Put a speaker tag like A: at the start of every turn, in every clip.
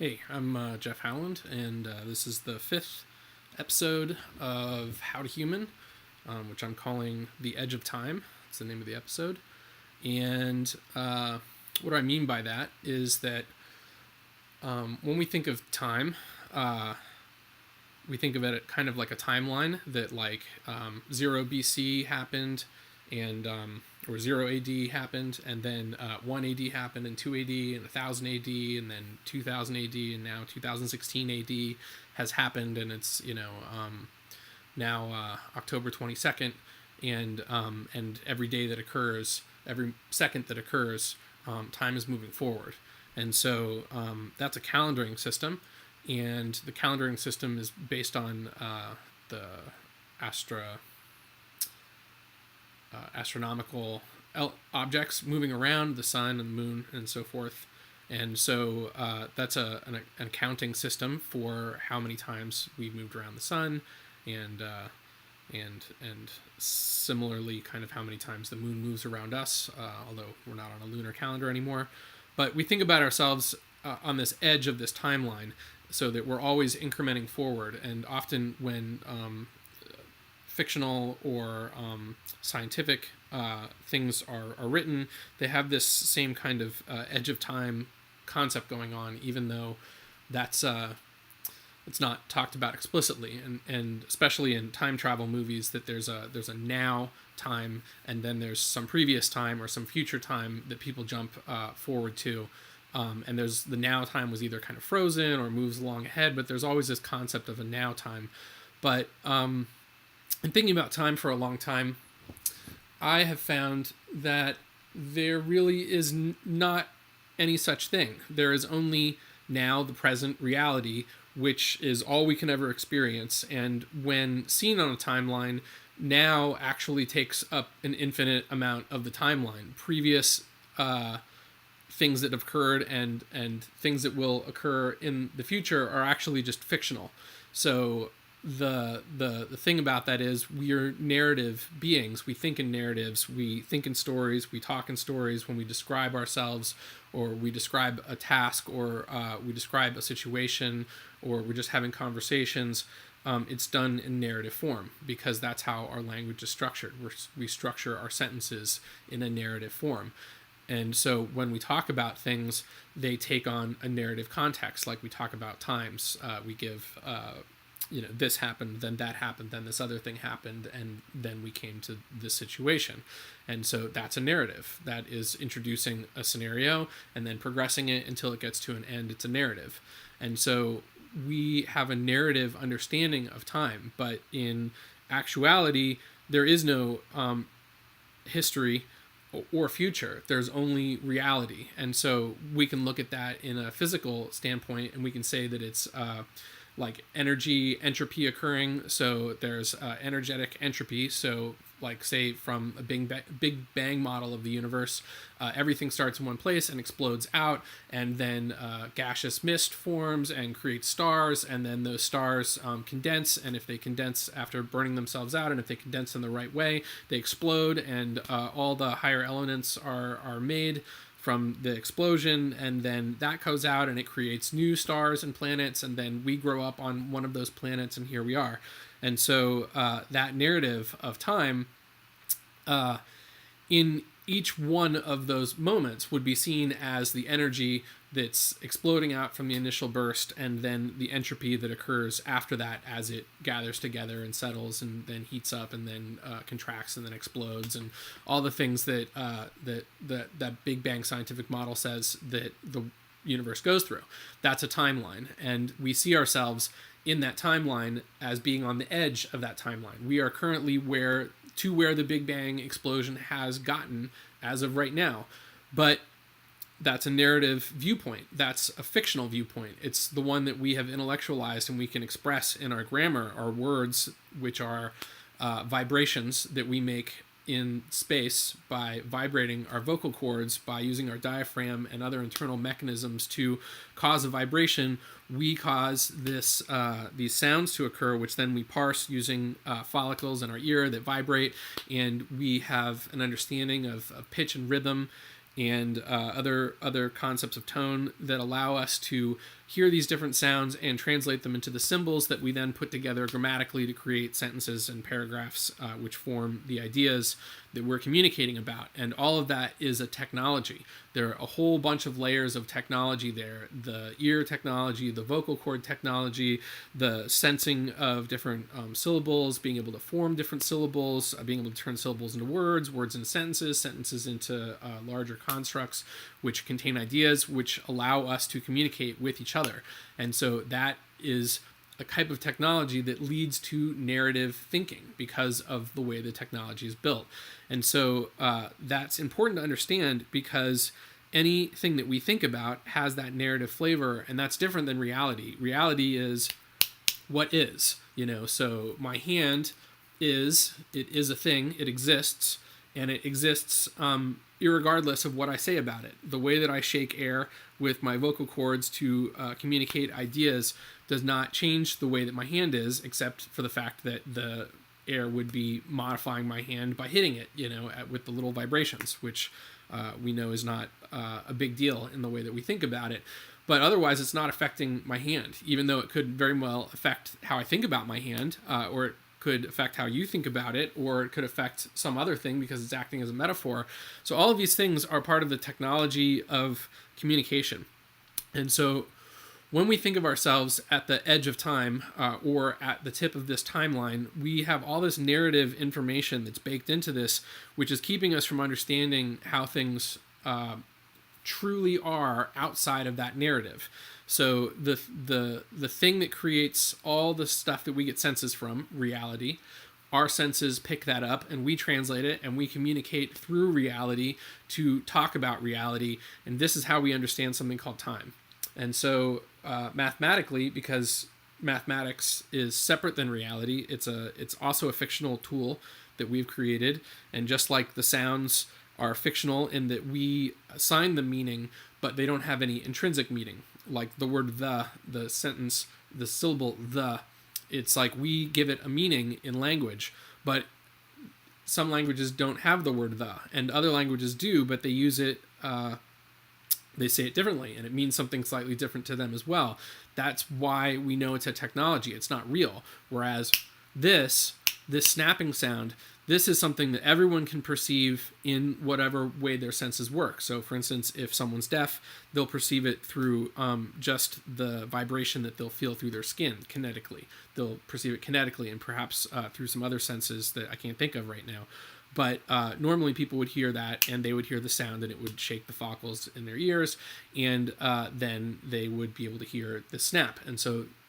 A: Hey, I'm Jeff Howland, and this is the fifth episode of How to Human, which I'm calling The Edge of Time. It's the name of the episode. And what I mean by that is that when we think of time, we think of it kind of like a timeline that, like, 0 BC happened, and or 0 AD happened, and then 1 AD happened, and 2 AD, and 1000 AD, and then 2000 AD, and now 2016 AD has happened, and it's now October 22nd, and every day that occurs, every second that occurs, time is moving forward, and so that's a calendaring system, and the calendaring system is based on the astronomical objects moving around the sun and the moon and so forth. And so that's an accounting system for how many times we've moved around the sun, and similarly, kind of how many times the moon moves around us. Although we're not on a lunar calendar anymore, but we think about ourselves on this edge of this timeline, so that we're always incrementing forward. And often when fictional or scientific things are written, they have this same kind of edge of time concept going on, even though that's it's not talked about explicitly, and especially in time travel movies, that there's a now time, and then there's some previous time or some future time that people jump forward to. And there's the now time was either kind of frozen or moves along ahead, but there's always this concept of a now time. But in thinking about time for a long time, I have found that there really is not any such thing. There is only now, the present reality, which is all we can ever experience. And when seen on a timeline, now actually takes up an infinite amount of the timeline. Previous things that have occurred and things that will occur in the future are actually just fictional. So the thing about that is, we are narrative beings. We think in narratives, we think in stories, we talk in stories when we describe ourselves, or we describe a task, or we describe a situation, or we're just having conversations. It's done in narrative form, because that's how our language is structured. We structure our sentences in a narrative form. And so when we talk about things, they take on a narrative context. Like we talk about times, we give, this happened, then that happened, then this other thing happened, and then we came to this situation. And so that's a narrative. That is introducing a scenario and then progressing it until it gets to an end. It's a narrative. And so we have a narrative understanding of time, but in actuality, there is no history or future. There's only reality. And so we can look at that in a physical standpoint, and we can say that it's like entropy occurring. So there's energetic entropy. So, like, say from a Big Bang model of the universe, everything starts in one place and explodes out, and then gaseous mist forms and creates stars, and then those stars condense, and if they condense after burning themselves out, and if they condense in the right way, they explode, and all the higher elements are made from the explosion, and then that goes out and it creates new stars and planets, and then we grow up on one of those planets, and here we are. And so that narrative of time, in each one of those moments, would be seen as the energy that's exploding out from the initial burst, and then the entropy that occurs after that as it gathers together and settles and then heats up and then contracts and then explodes, and all the things that that Big Bang scientific model says that the universe goes through. That's a timeline, and we see ourselves in that timeline as being on the edge of that timeline. We are currently where the Big Bang explosion has gotten as of right now, but that's a narrative viewpoint. That's a fictional viewpoint. It's the one that we have intellectualized and we can express in our grammar, our words, which are vibrations that we make in space by vibrating our vocal cords, by using our diaphragm and other internal mechanisms to cause a vibration. We cause these sounds to occur, which then we parse using follicles in our ear that vibrate, and we have an understanding of pitch and rhythm and other concepts of tone that allow us to hear these different sounds and translate them into the symbols that we then put together grammatically to create sentences and paragraphs which form the ideas that we're communicating about. And all of that is a technology. There are a whole bunch of layers of technology there: the ear technology, the vocal cord technology, the sensing of different syllables, being able to form different syllables, being able to turn syllables into words, words into sentences, sentences into larger constructs which contain ideas which allow us to communicate with each other. And so that is a type of technology that leads to narrative thinking because of the way the technology is built. And so that's important to understand, because anything that we think about has that narrative flavor, and that's different than reality. Reality is what is, so my hand is a thing, it exists, and it exists irregardless of what I say about it. The way that I shake air with my vocal cords to communicate ideas does not change the way that my hand is, except for the fact that the air would be modifying my hand by hitting it, with the little vibrations, which we know is not a big deal in the way that we think about it. But otherwise, it's not affecting my hand, even though it could very well affect how I think about my hand, or it could affect how you think about it, or it could affect some other thing because it's acting as a metaphor. So all of these things are part of the technology of communication. And so when we think of ourselves at the edge of time, or at the tip of this timeline, we have all this narrative information that's baked into this, which is keeping us from understanding how things truly are outside of that narrative. So the thing that creates all the stuff that we get senses from, reality, our senses pick that up and we translate it and we communicate through reality to talk about reality. And this is how we understand something called time. And so mathematically, because mathematics is separate than reality, it's also a fictional tool that we've created. And just like the sounds are fictional in that we assign them meaning, but they don't have any intrinsic meaning. Like the word the sentence, the syllable the, it's like we give it a meaning in language, but some languages don't have the word the, and other languages do, but they use it, they say it differently, and it means something slightly different to them as well. That's why we know it's a technology. It's not real. Whereas this snapping sound, this is something that everyone can perceive in whatever way their senses work. So, for instance, if someone's deaf, they'll perceive it through just the vibration that they'll feel through their skin kinetically. They'll perceive it kinetically, and perhaps through some other senses that I can't think of right now. But normally people would hear that, and they would hear the sound, and it would shake the follicles in their ears, and then they would be able to hear the snap. And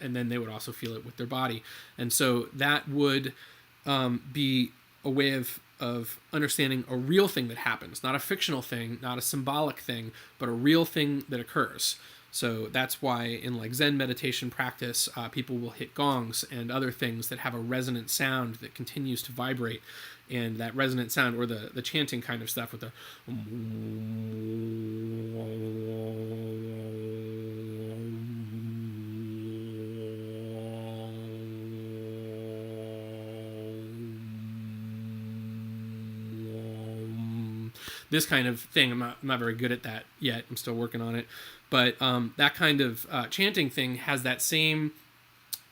A: then they would also feel it with their body. And so that would be a way of understanding a real thing that happens, not a fictional thing, not a symbolic thing, but a real thing that occurs. So that's why in like Zen meditation practice, people will hit gongs and other things that have a resonant sound that continues to vibrate. And that resonant sound, or the chanting kind of stuff with the this kind of thing. I'm not very good at that yet. I'm still working on it. But that kind of chanting thing has that same,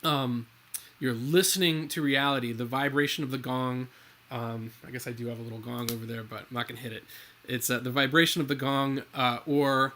A: you're listening to reality, the vibration of the gong. I guess I do have a little gong over there, but I'm not going to hit it. It's the vibration of the gong, or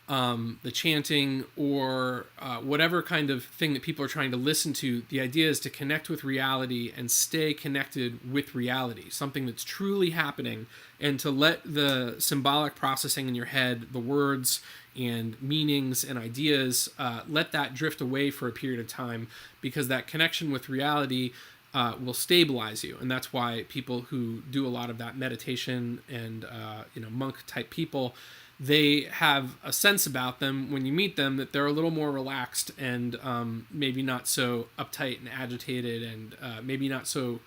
A: the chanting, or whatever kind of thing that people are trying to listen to. The idea is to connect with reality and stay connected with reality, something that's truly happening, and to let the symbolic processing in your head, the words and meanings and ideas, let that drift away for a period of time, because that connection with reality will stabilize you. And that's why people who do a lot of that meditation and monk type people, they have a sense about them when you meet them that they're a little more relaxed and maybe not so uptight and agitated, and maybe not so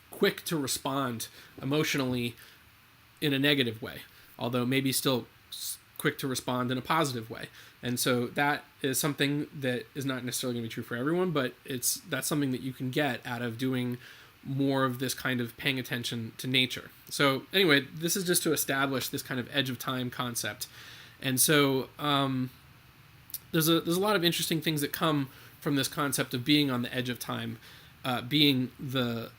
A: quick to respond emotionally in a negative way, although maybe still quick to respond in a positive way. And so that is something that is not necessarily going to be true for everyone, but that's something that you can get out of doing more of this kind of paying attention to nature. So anyway, this is just to establish this kind of edge of time concept. And so there's a lot of interesting things that come from this concept of being on the edge of time, being the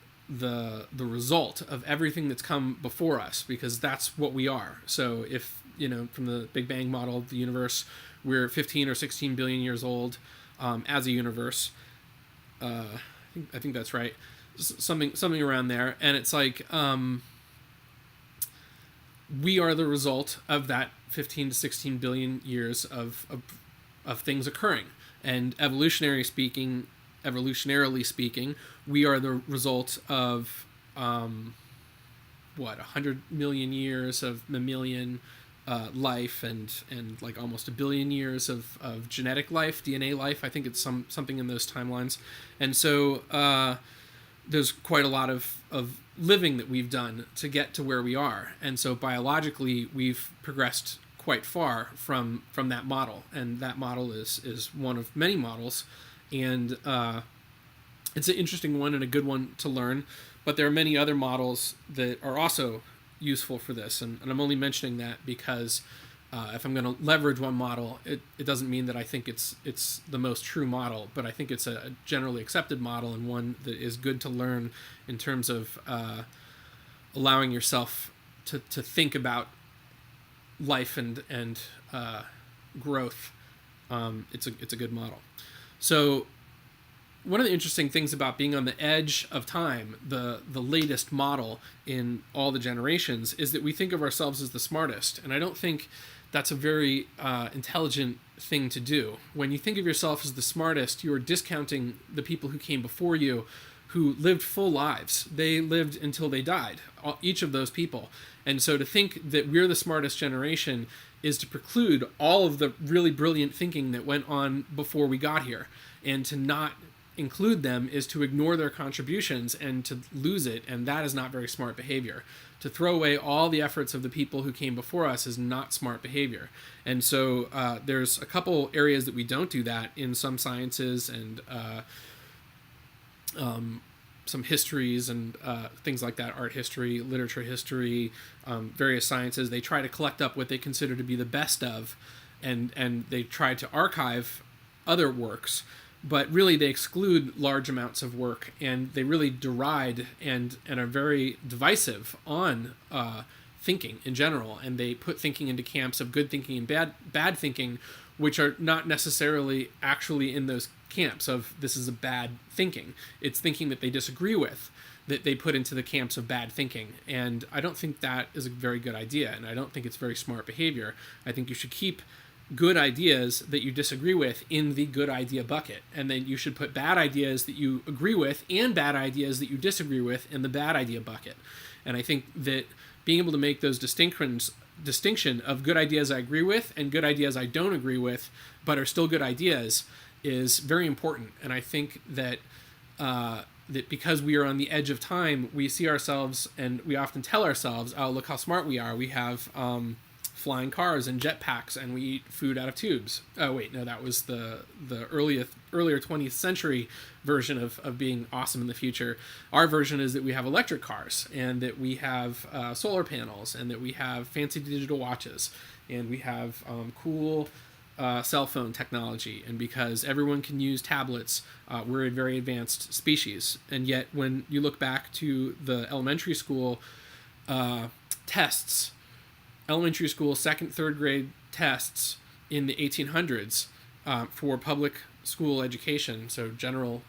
A: result of everything that's come before us, because that's what we are. So if, from the Big Bang model of the universe, we're 15 or 16 billion years old as a universe. I think that's right. Something around there. And it's like we are the result of that 15 to 16 billion years of things occurring. And evolutionarily speaking, we are the result of 100 million years of mammalian life and like almost a billion years of genetic life, DNA life. I think it's something in those timelines. And so there's quite a lot of living that we've done to get to where we are. And so biologically, we've progressed quite far from that model. And that model is one of many models. And it's an interesting one and a good one to learn. But there are many other models that are also useful for this. And I'm only mentioning that because if I'm going to leverage one model, it doesn't mean that I think it's the most true model, but I think it's a generally accepted model and one that is good to learn in terms of allowing yourself to think about life and growth. It's a good model. So one of the interesting things about being on the edge of time, the latest model in all the generations, is that we think of ourselves as the smartest. And I don't think that's a very intelligent thing to do. When you think of yourself as the smartest, you're discounting the people who came before you, who lived full lives. They lived until they died, each of those people. And so to think that we're the smartest generation is to preclude all of the really brilliant thinking that went on before we got here. And to not include them is to ignore their contributions and to lose it, and that is not very smart behavior. To throw away all the efforts of the people who came before us is not smart behavior. And so there's a couple areas that we don't do that in some sciences and some histories and things like that, art history, literature history, various sciences. They try to collect up what they consider to be the best of, and they try to archive other works. But really, they exclude large amounts of work, and they really deride and are very divisive on thinking in general. And they put thinking into camps of good thinking and bad thinking, which are not necessarily actually in those camps of this is a bad thinking. It's thinking that they disagree with that they put into the camps of bad thinking. And I don't think that is a very good idea, and I don't think it's very smart behavior. I think you should keep good ideas that you disagree with in the good idea bucket, and then you should put bad ideas that you agree with and bad ideas that you disagree with in the bad idea bucket. And I think that being able to make those distinction of good ideas I agree with and good ideas I don't agree with but are still good ideas is very important. And I think that that because we are on the edge of time, we see ourselves and we often tell ourselves, oh, look how smart we are. We have flying cars and jetpacks, and we eat food out of tubes. Oh wait, no, that was the earlier 20th century version of being awesome in the future. Our version is that we have electric cars, and that we have solar panels, and that we have fancy digital watches, and we have cool cell phone technology. And because everyone can use tablets, we're a very advanced species. And yet when you look back to the elementary school tests, elementary school second, third grade tests in the 1800s for public school education, so general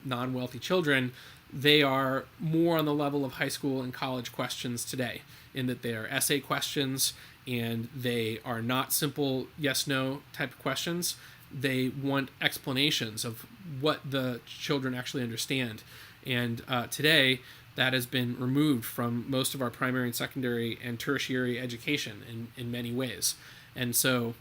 A: non-wealthy children, they are more on the level of high school and college questions today, in that they are essay questions and they are not simple yes-no type of questions. They want explanations of what the children actually understand. And today, that has been removed from most of our primary and secondary and tertiary education in many ways. And so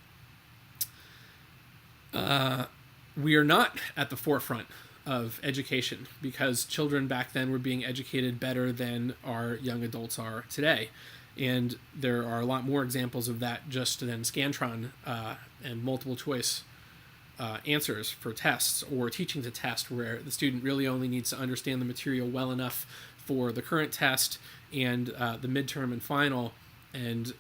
A: we are not at the forefront of education, because children back then were being educated better than our young adults are today. And there are a lot more examples of that just than Scantron and multiple choice answers for tests, or teaching to test, where the student really only needs to understand the material well enough for the current test and the midterm and final, and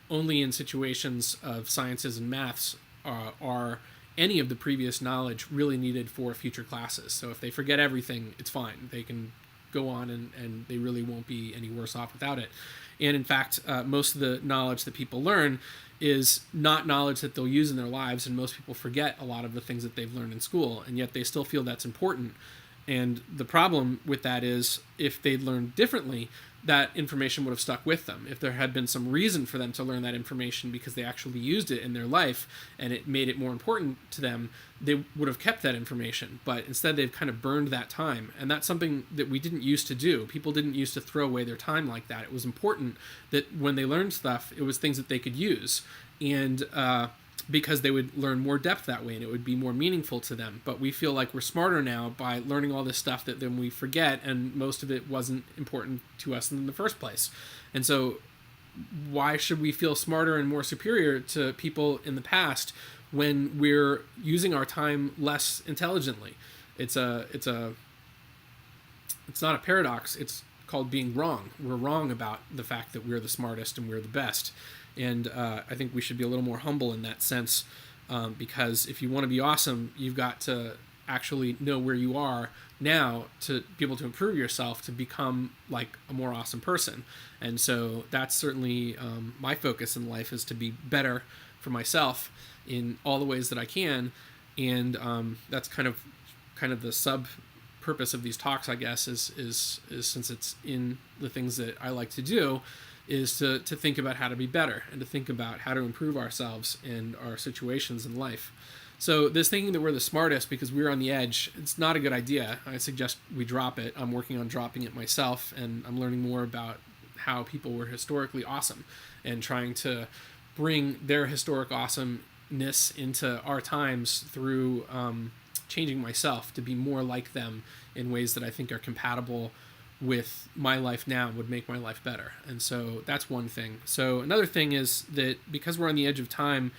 A: only in situations of sciences and maths are any of the previous knowledge really needed for future classes. So if they forget everything, it's fine. They can go on and they really won't be any worse off without it. And in fact, most of the knowledge that people learn is not knowledge that they'll use in their lives, and most people forget a lot of the things that they've learned in school, and yet they still feel that's important. And the problem with that is, if they'd learned differently, that information would have stuck with them. If there had been some reason for them to learn that information because they actually used it in their life and it made it more important to them, they would have kept that information. But instead, they've kind of burned that time. And that's something that we didn't used to do. People didn't used to throw away their time like that. It was important that when they learned stuff, it was things that they could use. And because they would learn more depth that way, and it would be more meaningful to them. But we feel like we're smarter now by learning all this stuff that then we forget, and most of it wasn't important to us in the first place. And so why should we feel smarter and more superior to people in the past when we're using our time less intelligently? It's not a paradox. It's called being wrong. We're wrong about the fact that we're the smartest and we're the best. And I think we should be a little more humble in that sense, because if you want to be awesome, you've got to actually know where you are now to be able to improve yourself to become like a more awesome person. And so that's certainly my focus in life, is to be better for myself in all the ways that I can. And that's kind of the sub purpose of these talks, I guess, is since it's in the things that I like to do, is to think about how to be better and to think about how to improve ourselves and our situations in life. So this thinking that we're the smartest because we're on the edge, it's not a good idea. I suggest we drop it. I'm working on dropping it myself, and I'm learning more about how people were historically awesome and trying to bring their historic awesomeness into our times through changing myself to be more like them in ways that I think are compatible with my life now, would make my life better. And so that's one thing. So another thing is that because we're on the edge of time,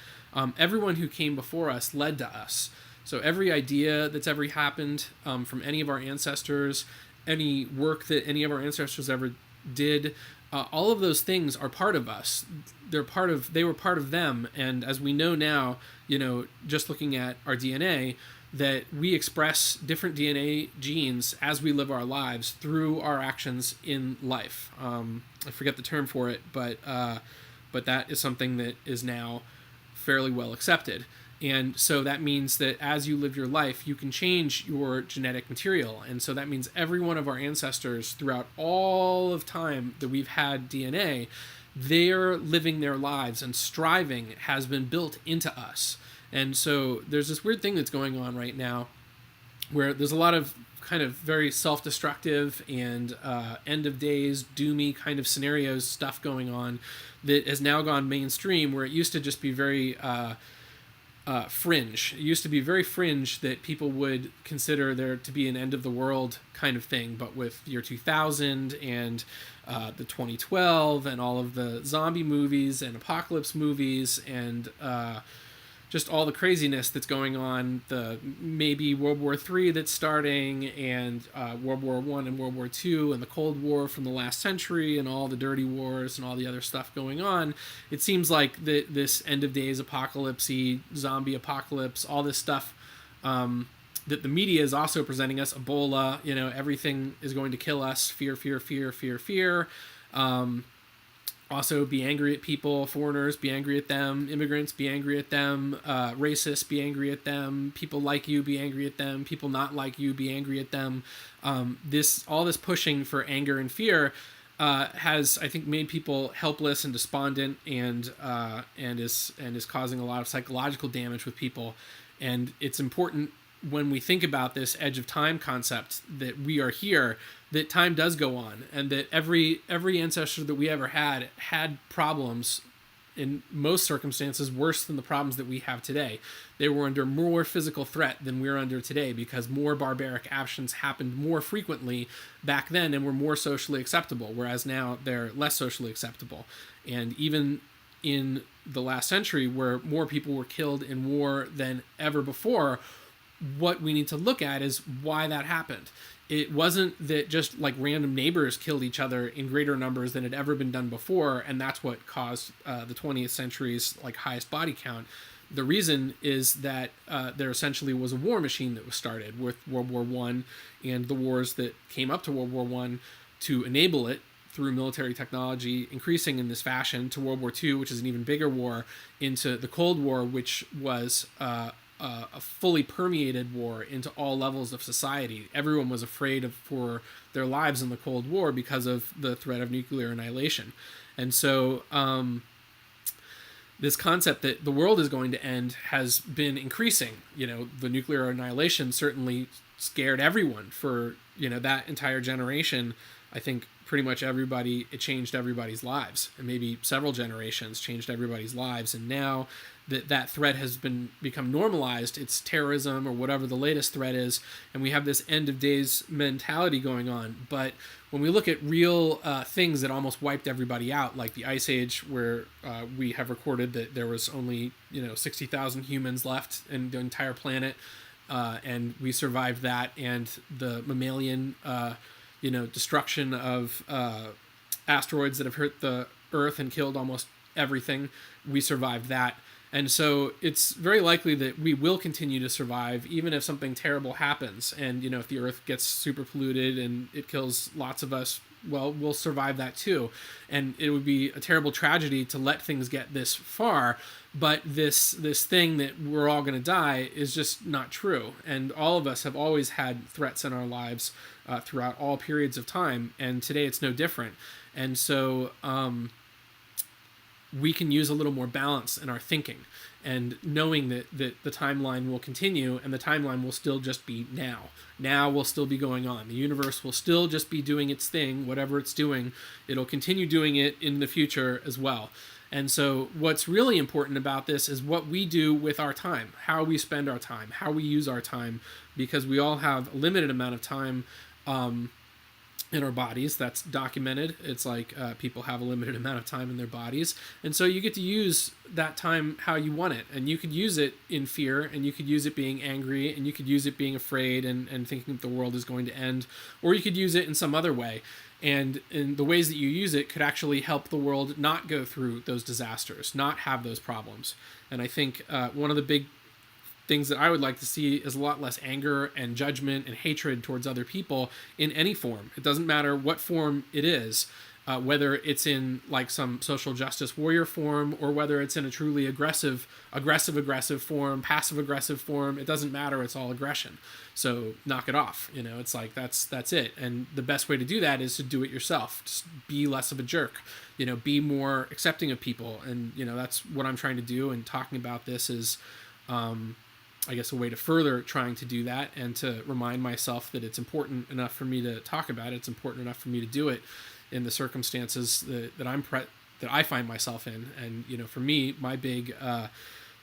A: everyone who came before us led to us. So every idea that's ever happened from any of our ancestors, any work that any of our ancestors ever did, all of those things are part of us. They were part of them. And as we know now, just looking at our DNA, that we express different DNA genes as we live our lives through our actions in life. I forget the term for it, but that is something that is now fairly well accepted. And so that means that as you live your life, you can change your genetic material. And so that means every one of our ancestors throughout all of time that we've had DNA, they're living their lives, and striving has been built into us. And so there's this weird thing that's going on right now where there's a lot of kind of very self-destructive and end of days, doomy kind of scenarios stuff going on that has now gone mainstream, where it used to just be very fringe. It used to be very fringe that people would consider there to be an end of the world kind of thing. But with year 2000 and the 2012 and all of the zombie movies and apocalypse movies and just all the craziness that's going on, the maybe World War III that's starting, and World War I and World War II, and the Cold War from the last century, and all the dirty wars and all the other stuff going on, it seems like this end of days apocalypse, zombie apocalypse, all this stuff that the media is also presenting us, Ebola, everything is going to kill us, fear, fear, fear, fear, fear. Also, be angry at people, foreigners, be angry at them, immigrants, be angry at them, racists, be angry at them, people like you, be angry at them, people not like you, be angry at them. All this pushing for anger and fear has, I think, made people helpless and despondent, and is causing a lot of psychological damage with people. And it's important, when we think about this edge of time concept, that we are here, that time does go on, and that every ancestor that we ever had problems, in most circumstances worse than the problems that we have today. They were under more physical threat than we're under today, because more barbaric actions happened more frequently back then and were more socially acceptable, whereas now they're less socially acceptable. And even in the last century, where more people were killed in war than ever before, what we need to look at is why that happened. It wasn't that just like random neighbors killed each other in greater numbers than had ever been done before, and that's what caused the 20th century's like highest body count. The reason is that there essentially was a war machine that was started with World War One and the wars that came up to World War One to enable it through military technology, increasing in this fashion to World War II, which is an even bigger war, into the Cold War, which was a fully permeated war into all levels of society. Everyone was afraid for their lives in the Cold War because of the threat of nuclear annihilation. And so this concept that the world is going to end has been increasing. The nuclear annihilation certainly scared everyone for, that entire generation. I think pretty much it changed everybody's lives, and maybe several generations changed everybody's lives. And now that threat has become normalized, it's terrorism or whatever the latest threat is, and we have this end of days mentality going on. But when we look at real things that almost wiped everybody out, like the Ice Age, where we have recorded that there was only 60,000 humans left in the entire planet, and we survived that, and the mammalian destruction of asteroids that have hurt the Earth and killed almost everything, we survived that. And so it's very likely that we will continue to survive, even if something terrible happens. And, if the Earth gets super polluted and it kills lots of us, well, we'll survive that too. And it would be a terrible tragedy to let things get this far. But this thing that we're all going to die is just not true. And all of us have always had threats in our lives throughout all periods of time. And today it's no different. And so we can use a little more balance in our thinking, and knowing that the timeline will continue, and the timeline will still just be now. Now will still be going on. The universe will still just be doing its thing, whatever it's doing. It'll continue doing it in the future as well. And so what's really important about this is what we do with our time, how we spend our time, how we use our time, because we all have a limited amount of time in our bodies. That's documented. It's like people have a limited amount of time in their bodies, and so you get to use that time how you want it. And you could use it in fear, and you could use it being angry, and you could use it being afraid and thinking that the world is going to end, or you could use it in some other way. And in the ways that you use it could actually help the world not go through those disasters, not have those problems. And I think one of the big things that I would like to see is a lot less anger and judgment and hatred towards other people in any form. It doesn't matter what form it is, whether it's in like some social justice warrior form, or whether it's in a truly aggressive form, passive aggressive form. It doesn't matter. It's all aggression. So knock it off. It's like that's it. And the best way to do that is to do it yourself. Just be less of a jerk. Be more accepting of people. And that's what I'm trying to do. And talking about this is I guess a way to further trying to do that, and to remind myself that it's important enough for me to talk about it. It's important enough for me to do it in the circumstances that I find myself in. And for me, my big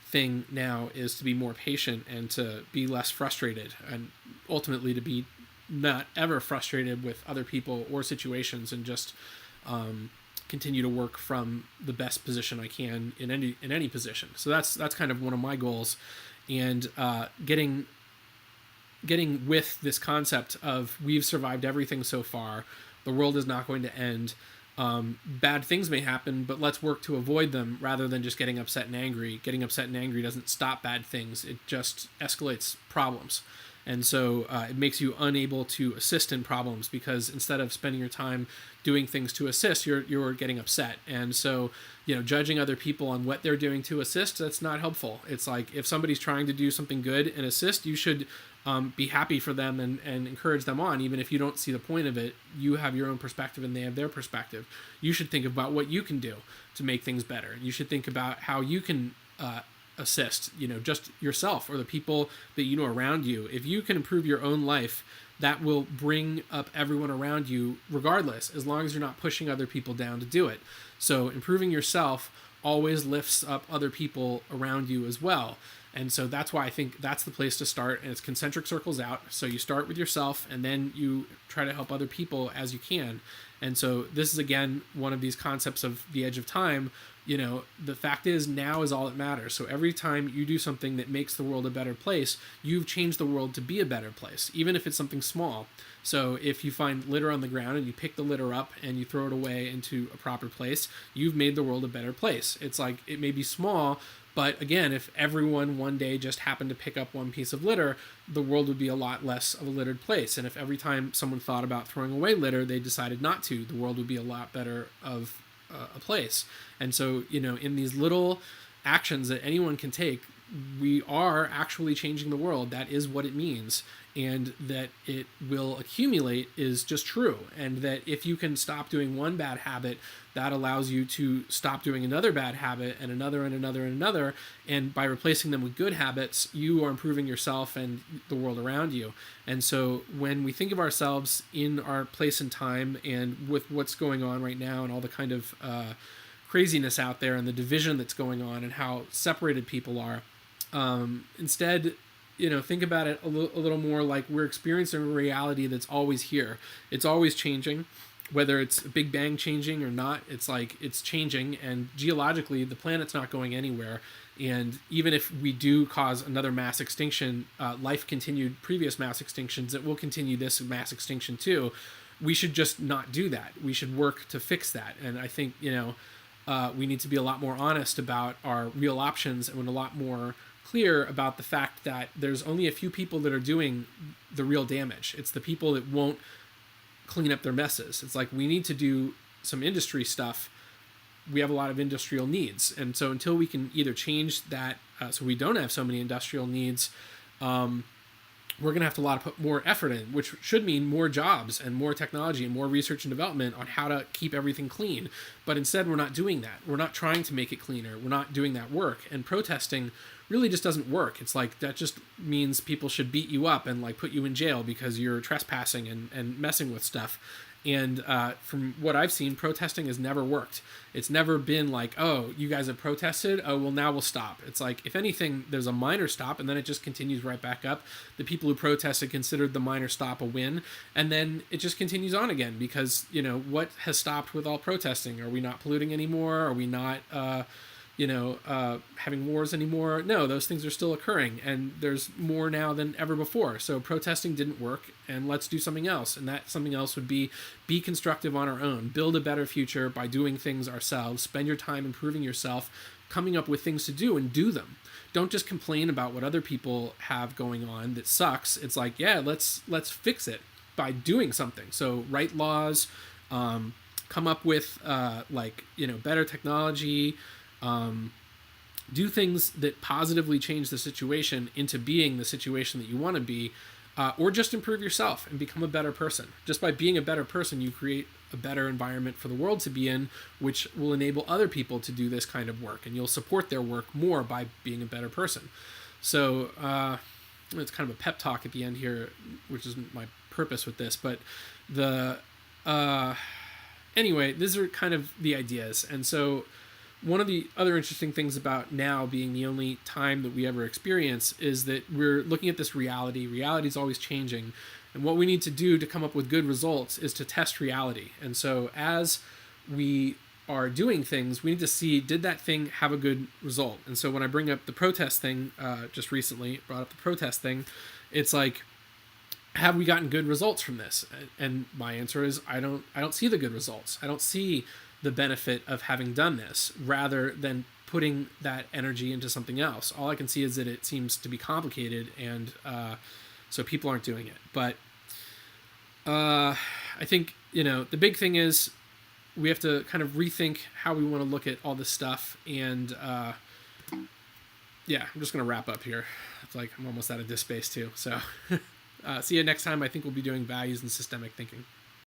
A: thing now is to be more patient and to be less frustrated, and ultimately to be not ever frustrated with other people or situations, and just continue to work from the best position I can in any position. So that's kind of one of my goals. And getting with this concept of we've survived everything so far, the world is not going to end. Bad things may happen, but let's work to avoid them rather than just getting upset and angry. Getting upset and angry doesn't stop bad things. It just escalates problems. And so it makes you unable to assist in problems, because instead of spending your time doing things to assist, you're getting upset. And so, judging other people on what they're doing to assist, that's not helpful. It's like if somebody's trying to do something good and assist, you should be happy for them and encourage them on, even if you don't see the point of it. You have your own perspective and they have their perspective. You should think about what you can do to make things better. You should think about how you can assist, just yourself or the people that around you. If you can improve your own life, that will bring up everyone around you regardless, as long as you're not pushing other people down to do it. So improving yourself always lifts up other people around you as well. And so that's why I think that's the place to start, and it's concentric circles out. So you start with yourself, and then you try to help other people as you can. And so this is, again, one of these concepts of the edge of time, The fact is now is all that matters. So every time you do something that makes the world a better place, you've changed the world to be a better place, even if it's something small. So if you find litter on the ground and you pick the litter up and you throw it away into a proper place, you've made the world a better place. It's like, it may be small, but again, if everyone one day just happened to pick up one piece of litter, the world would be a lot less of a littered place. And if every time someone thought about throwing away litter, they decided not to, the world would be a lot better of a place. And so, in these little actions that anyone can take, we are actually changing the world. That is what it means. And that it will accumulate is just true. And that if you can stop doing one bad habit, that allows you to stop doing another bad habit and another and another and another. And by replacing them with good habits, you are improving yourself and the world around you. And so when we think of ourselves in our place and time and with what's going on right now and all the kind of craziness out there and the division that's going on and how separated people are, instead, think about it a little more like we're experiencing a reality that's always here. It's always changing, whether it's a Big Bang changing or not. It's like it's changing, and geologically, the planet's not going anywhere. And even if we do cause another mass extinction, life continued previous mass extinctions. It will continue this mass extinction too. We should just not do that. We should work to fix that. And I think we need to be a lot more honest about our real options and a lot more clear about the fact that there's only a few people that are doing the real damage. It's the people that won't clean up their messes. It's like we need to do some industry stuff. We have a lot of industrial needs. And so until we can either change that so we don't have so many industrial needs, we're going to have to put more effort in, which should mean more jobs and more technology and more research and development on how to keep everything clean. But instead, we're not doing that. We're not trying to make it cleaner. We're not doing that work. And protesting really just doesn't work. It's like that just means people should beat you up and like put you in jail because you're trespassing and messing with stuff. And from what I've seen, protesting has never worked. It's never been like, oh, you guys have protested? Oh, well, now we'll stop. It's like, if anything, there's a minor stop, and then it just continues right back up. The people who protested considered the minor stop a win, and then it just continues on again because, what has stopped with all protesting? Are we not polluting anymore? Are we not... having wars anymore? No, those things are still occurring, and there's more now than ever before. So protesting didn't work, and let's do something else. And that something else would be constructive on our own, build a better future by doing things ourselves, spend your time improving yourself, coming up with things to do and do them. Don't just complain about what other people have going on that sucks. It's like, yeah, let's fix it by doing something. So write laws, come up with better technology, do things that positively change the situation into being the situation that you want to be, or just improve yourself and become a better person. Just by being a better person, you create a better environment for the world to be in, which will enable other people to do this kind of work, and you'll support their work more by being a better person. So it's kind of a pep talk at the end here, which is my purpose with this, but anyway, these are kind of the ideas. And so one of the other interesting things about now being the only time that we ever experience is that we're looking at this reality. Reality is always changing. And what we need to do to come up with good results is to test reality. And so as we are doing things, we need to see, did that thing have a good result? And so when I bring up the protest thing, just recently brought up the protest thing, it's like, have we gotten good results from this? And my answer is, I don't see the good results. I don't see the benefit of having done this, rather than putting that energy into something else. All I can see is that it seems to be complicated, and so people aren't doing it. But I think, the big thing is we have to kind of rethink how we want to look at all this stuff. And I'm just going to wrap up here. It's like I'm almost out of this space too. So see you next time. I think we'll be doing values and systemic thinking.